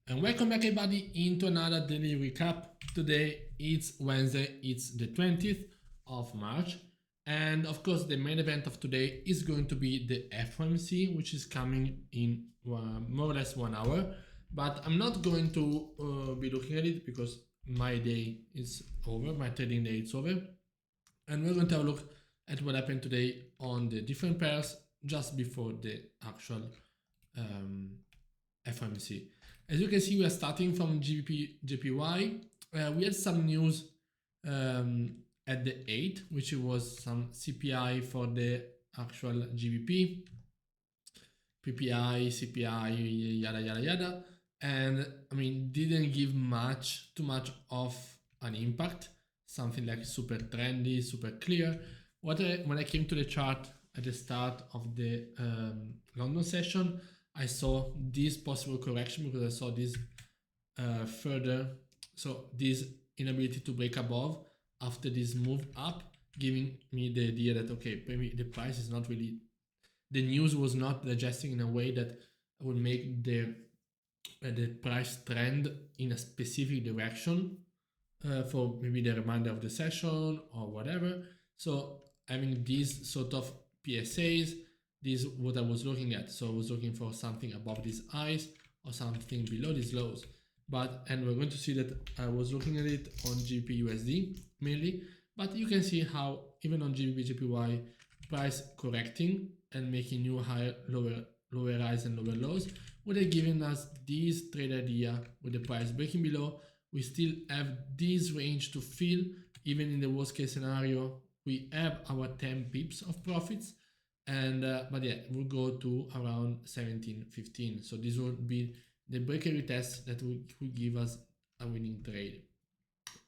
And welcome back everybody into another daily recap. Today it's Wednesday, it's the 20th of March. And of course the main event of today is going to be the FOMC, which is coming in more or less 1 hour. But I'm not going to be looking at it because my day is over, my trading day is over. And we're going to have a look at what happened today on the different pairs just before the actual FOMC. As you can see, we are starting from GBPJPY. We had some news at the 8th, which was some CPI for the actual GBP, PPI, CPI, yada yada yada, and I mean didn't give too much of an impact. Something like super trendy, super clear. When I came to the chart at the start of the London session, I saw this possible correction because I saw this this inability to break above after this move up, giving me the idea that okay, maybe the price is not really, the news was not digesting in a way that would make the price trend in a specific direction for maybe the remainder of the session or whatever. So having these sort of PSAs, this is what I was looking at. So I was looking for something above these highs or something below these lows. And we're going to see that I was looking at it on GBPUSD mainly, but you can see how even on GBPJPY, price correcting and making new higher, lower highs and lower lows, would have given us this trade idea with the price breaking below. We still have this range to fill. Even in the worst case scenario, we have our 10 pips of profits. And but yeah, we'll go to around 17.15. So this would be the breaker retest that would give us a winning trade.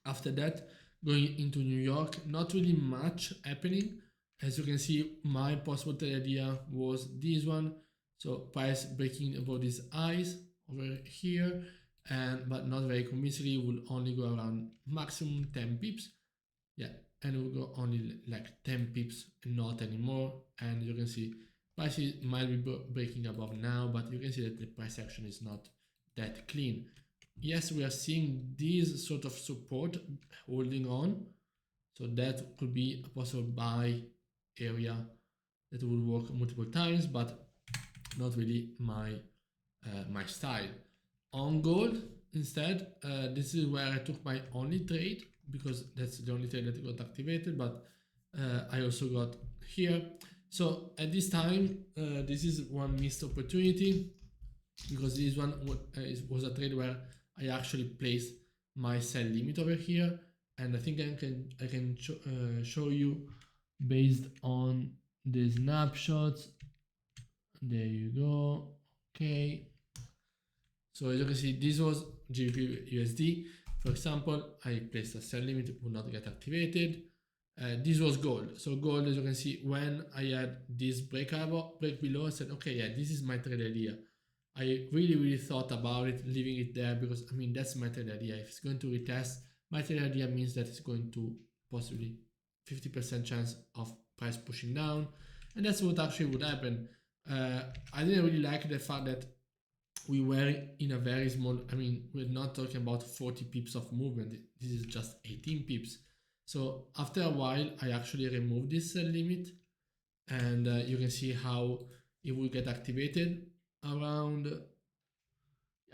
After that, going into New York, not really much happening. As you can see, my possible trade idea was this one. So price breaking above these highs over here, but not very convincingly, will only go around maximum 10 pips. Yeah, and it will go only like 10 pips, not anymore. And you can see prices might be breaking above now, but you can see that the price action is not that clean. Yes, we are seeing this sort of support holding on, so that could be a possible buy area that will work multiple times, but not really my style. On gold instead, this is where I took my only trade because that's the only trade that got activated, but I also got here. So at this time, this is one missed opportunity because this one was a trade where I actually placed my sell limit over here, and I think I can show you based on the snapshots. There you go. Okay. So as you can see, this was GBPUSD. For example, I placed a sell limit, it would not get activated. This was gold. So gold, as you can see, when I had this break below, I said, okay, yeah, this is my trade idea. I really thought about it, leaving it there because, I mean, that's my trade idea. If it's going to retest, my trade idea means that it's going to possibly 50% chance of price pushing down. And that's what actually would happen. I didn't really like the fact that we were in a very small, I mean, we're not talking about 40 pips of movement. This is just 18 pips. So after a while, I actually removed this limit, and you can see how it will get activated around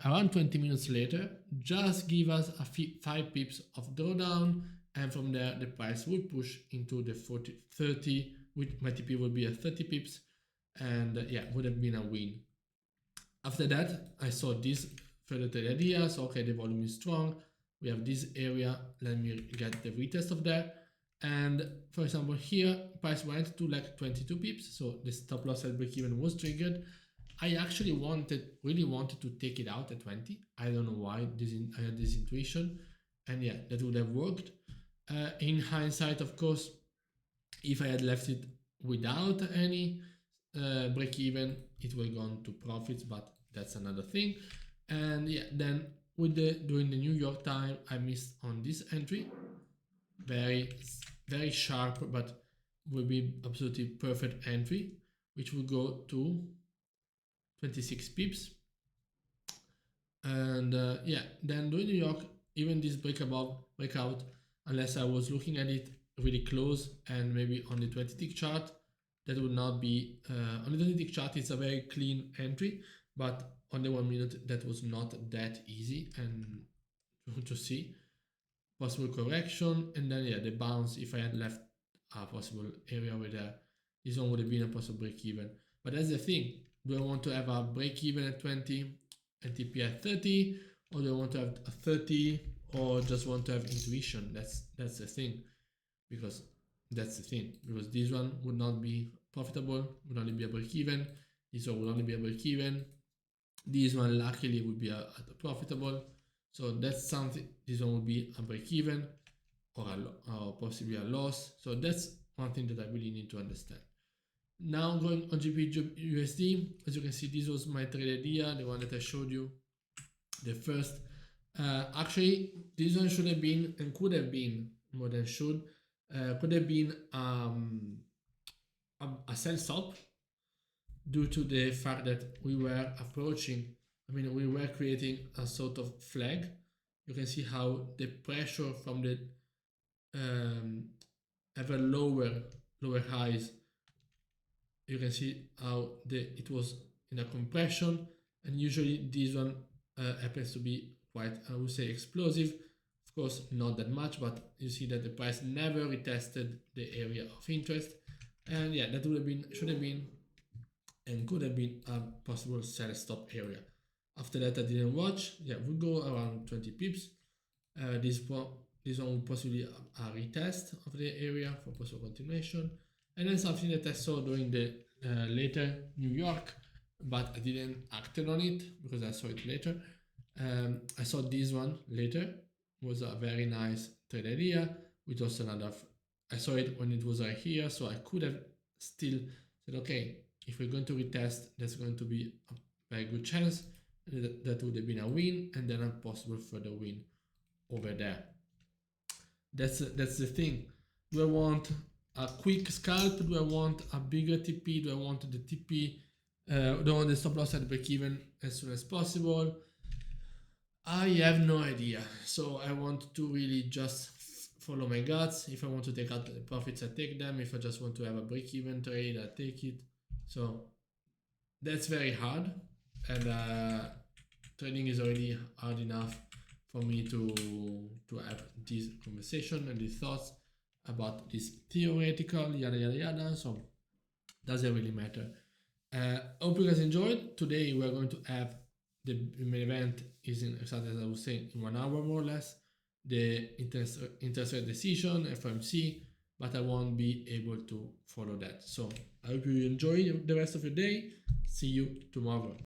20 minutes later. Just give us a 5 pips of drawdown, and from there the price will push into the 30, which my TP will be at 30 pips, and yeah, would have been a win. After that, I saw this further trade idea. So okay, the volume is strong. We have this area. Let me get the retest of that. And for example, here price went to like 22 pips. So the stop loss at break even was triggered. I actually really wanted to take it out at 20. I don't know why. I had this intuition, and yeah, that would have worked. In hindsight, of course, if I had left it without any break even, it would have gone to profits, but that's another thing. And yeah, then during the New York time, I missed on this entry. Very sharp, but will be absolutely perfect entry, which will go to 26 pips. And yeah, then during New York, even this breakout, unless I was looking at it really close and maybe on the 20-tick chart, that would not be, on the 20-tick chart, it's a very clean entry, but on the 1 minute, that was not that easy and to see. Possible correction, and then yeah, the bounce, if I had left a possible area over there, this one would have been a possible break even. But that's the thing, do I want to have a break even at 20 and TP at 30, or do I want to have a 30, or just want to have intuition? That's the thing, because this one would not be profitable, would only be a break even, this one would only be a break even, this one luckily would be a profitable. So that's something, this one would be a break even or possibly a loss. So that's one thing that I really need to understand. Now going on GBPUSD, as you can see, this was my trade idea, the one that I showed you, the first. Actually, this one should have been and could have been more than should. Could have been a sell stop due to the fact that we were approaching, we were creating a sort of flag. You can see how the pressure from the ever lower highs, you can see how it was in a compression, and usually this one happens to be quite, I would say, explosive. Of course, not that much, but you see that the price never retested the area of interest, and yeah, that would have been, should have been, and could have been a possible sell stop area. After that, I didn't watch. Yeah, we go around 20 pips. This one would possibly a retest of the area for possible continuation. And then something that I saw during the later New York, but I didn't act on it because I saw it later. I saw this one later. It was a very nice trade idea, which was another. I saw it when it was right here, so I could have still said, okay, if we're going to retest, that's going to be a very good chance. That would have been a win, and then a possible further win over there. That's the thing. Do I want a quick scalp? Do I want a bigger TP? Do I want the TP? Do I want the stop loss at break even as soon as possible? I have no idea. So I want to really just follow my guts. If I want to take out the profits, I take them. If I just want to have a break even trade, I take it. So that's very hard, and trading is already hard enough for me to have this conversation and these thoughts about this theoretical yada yada yada. So doesn't really matter. Hope you guys enjoyed. Today we're going to have the main event is in exactly as I was saying, in 1 hour more or less. The interest rate decision, FOMC, but I won't be able to follow that. So I hope you enjoy the rest of your day. See you tomorrow.